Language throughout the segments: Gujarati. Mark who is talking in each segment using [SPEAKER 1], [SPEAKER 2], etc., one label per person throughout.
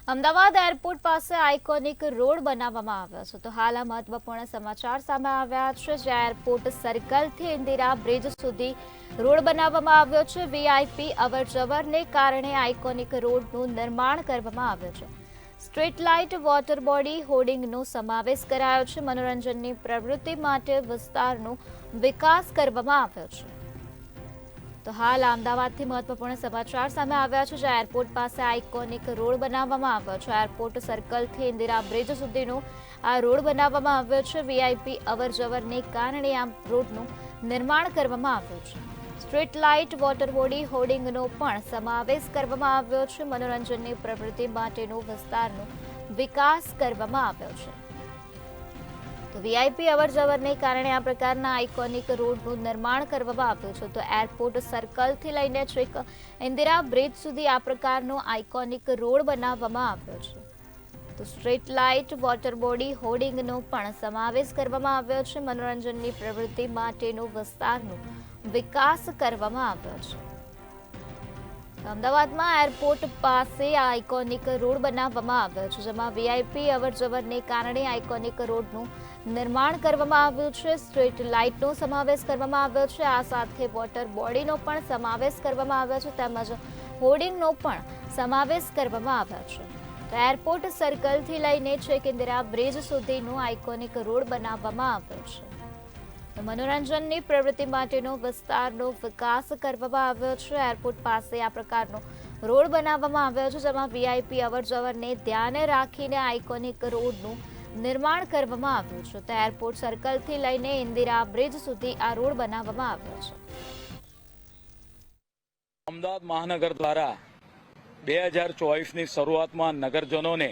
[SPEAKER 1] અમદાવાદ એરપોર્ટ પાસે આઇકોનિક રોડ બનાવવામાં આવ્યો છે તો હાલ આ મહત્વપૂર્ણ સમાચાર સામે આવ્યા છે જ્યાં એરપોર્ટ સર્કલથી ઇન્દિરા બ્રિજ સુધી રોડ બનાવવામાં આવ્યો છે વીઆઈપી અવરજવરને કારણે આઇકોનિક રોડનું નિર્માણ કરવામાં આવ્યું છે સ્ટ્રીટ લાઇટ વોટર બોડી હોર્ડિંગનો સમાવેશ કરાયો છે મનોરંજનની પ્રવૃત્તિ માટે વિસ્તારનો વિકાસ કરવામાં આવ્યો છે તો હાલ અમદાવાદથી મહત્વપૂર્ણ સમાચાર સામે આવ્યા છે જ્યાં એરપોર્ટ પાસે આઇકોનિક રોડ બનાવવામાં આવ્યો છે એરપોર્ટ સર્કલથી ઇન્દિરા બ્રિજ સુધીનો આ રોડ બનાવવામાં આવ્યો છે વીઆઈપી અવરજવરને કારણે આ રોડનું નિર્માણ કરવામાં આવ્યું છે સ્ટ્રીટ લાઇટ વોટર બોડી હોર્ડિંગનો પણ સમાવેશ કરવામાં આવ્યો છે મનોરંજનની પ્રવૃત્તિ માટેનો વિસ્તારનો વિકાસ કરવામાં આવ્યો છે તો વીઆઈપી અવરજવરને કારણે આ પ્રકારના આઇકોનિક રોડનું નિર્માણ કરવામાં આવ્યું છે તો એરપોર્ટ સર્કલથી લઈને છેક ઇન્દિરા બ્રિજ સુધી આ પ્રકારનો આઇકોનિક રોડ બનાવવામાં આવ્યો છે તો સ્ટ્રીટ લાઇટ વોટર બોડી હોર્ડિંગનો પણ સમાવેશ કરવામાં આવ્યો છે મનોરંજનની પ્રવૃત્તિ માટેનો વિસ્તારનો વિકાસ કરવામાં આવ્યો છે અમદાવાદમાં એરપોર્ટ પાસે આઇકોનિક રોડ બનાવવામાં આવ્યો છે જેમાં વીઆઈપી અવરજવરને કારણે આઇકોનિક રોડનું નિર્માણ કરવામાં આવ્યું છે સ્ટ્રીટ લાઇટનો સમાવેશ કરવામાં આવ્યો છે આ સાથે વોટર બોડીનો પણ સમાવેશ કરવામાં આવ્યો છે તેમજ હોર્ડિંગનો પણ સમાવેશ કરવામાં આવ્યો છે તો એરપોર્ટ સર્કલથી લઈને છેક ઇન્દિરા બ્રિજ સુધીનો આઇકોનિક રોડ બનાવવામાં આવ્યો છે મનોરંજનની પ્રવૃત્તિ માટેનો વિસ્તારનો વિકાસ કરવામાં આવ્યો છે એરપોર્ટ પાસે આ પ્રકારનો રોડ બનાવવામાં આવ્યો છે જેમાં વીઆઈપી અવરજવરને ધ્યાને રાખીને આઇકોનિક રોડનું નિર્માણ કરવામાં આવ્યું છે તો એરપોર્ટ સર્કલથી લઈને ઇન્દિરા બ્રિજ સુધી આ રોડ બનાવવામાં આવ્યો છે
[SPEAKER 2] અમદાવાદ મહાનગર દ્વારા 2024ની શરૂઆતમાં નગરજનોને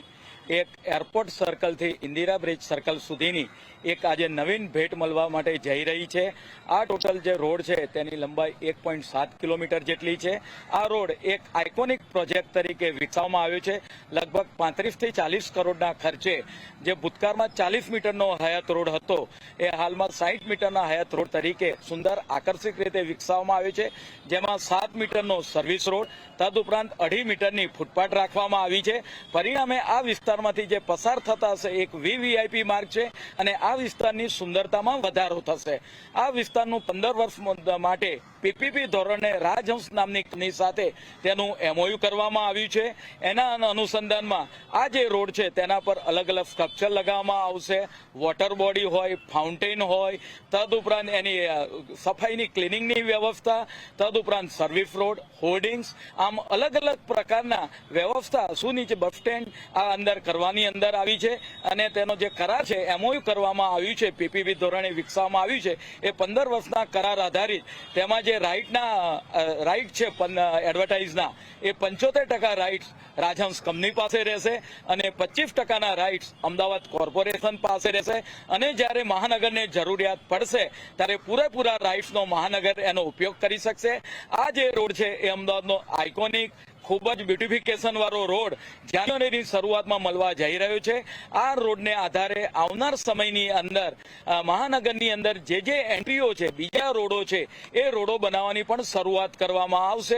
[SPEAKER 2] એક એરપોર્ટ સર્કલથી ઇન્દિરા બ્રિજ સર્કલ સુધીની એક આજે નવીન ભેટ મળવા માટે જઈ રહી છે આ ટોટલ જે રોડ છે તેની લંબાઈ 1.7 કિલોમીટર જેટલી છે આ રોડ એક આઇકોનિક પ્રોજેક્ટ તરીકે વિકસાવવામાં આવ્યો છે લગભગ 35 થી 40 કરોડના ખર્ચે જે ભૂતકાળમાં 40 મીટરનો હયાત રોડ હતો એ હાલમાં 60 મીટરના હયાત રોડ તરીકે સુંદર આકર્ષક રીતે વિકસાવવામાં આવ્યો છે જેમાં 7 મીટરનો સર્વિસ રોડ તદુપરાંત 2.5 મીટરની ફૂટપાથ રાખવામાં આવી છે પરિણામે આ વિસ્તારમાંથી જે પસાર થતા હશે એક વીવીઆઈપી માર્ગ છે અને આ વિસ્તારની સુંદરતામાં વધારો થશે આ વિસ્તારનું 15 વર્ષ માટે પીપીપી ધોરણે રાજહંસ નામની કંપની સાથે તેનું એમઓયુ કરવામાં આવ્યું છે એના અનુસંધાનમાં આ જે રોડ છે તેના પર અલગ અલગ સ્ટ્રક્ચર લગાવવામાં આવશે વોટર બોડી હોય ફાઉન્ટેન હોય તદુપરાંત એની સફાઈની ક્લિનિંગની વ્યવસ્થા તદુપરાંત સર્વિસ રોડ હોર્ડિંગ્સ આમ અલગ અલગ પ્રકારના વ્યવસ્થા સુનિશ્ચિત બસ સ્ટેન્ડ આ અંદર કરવાની અંદર આવી છે અને તેનો જે કરાર છે એમઓયુ કરવામાં આવ્યું છે પીપીપી ધોરણે વિકસાવવામાં આવ્યું છે એ 15 વર્ષના કરાર આધારિત તેમાં જે રાઇટ છે એડવર્ટાઇઝના એ 75% રાઇટ્સ રાજહંસ કંપની પાસે રહેશે અને 25%ના રાઇટ્સ અમદાવાદ કોર્પોરેશન પાસે રહેશે અને જ્યારે મહાનગરને જરૂરિયાત પડશે ત્યારે પૂરેપૂરા રાઇટ્સનો મહાનગર એનો ઉપયોગ કરી શકશે આ જે રોડ છે એ અમદાવાદનો આઇકોનિક ખૂબ જ બ્યુટિફિકેશન વાળો રોડ જાન્યુઆરીની શરૂઆતમાં મળવા જઈ રહ્યો છે આ રોડને આધારે આવનાર સમયની અંદર મહાનગરની અંદર જે એન્ટ્રીઓ છે બીજા રોડો છે એ રોડો બનાવવાની પણ શરૂઆત કરવામાં આવશે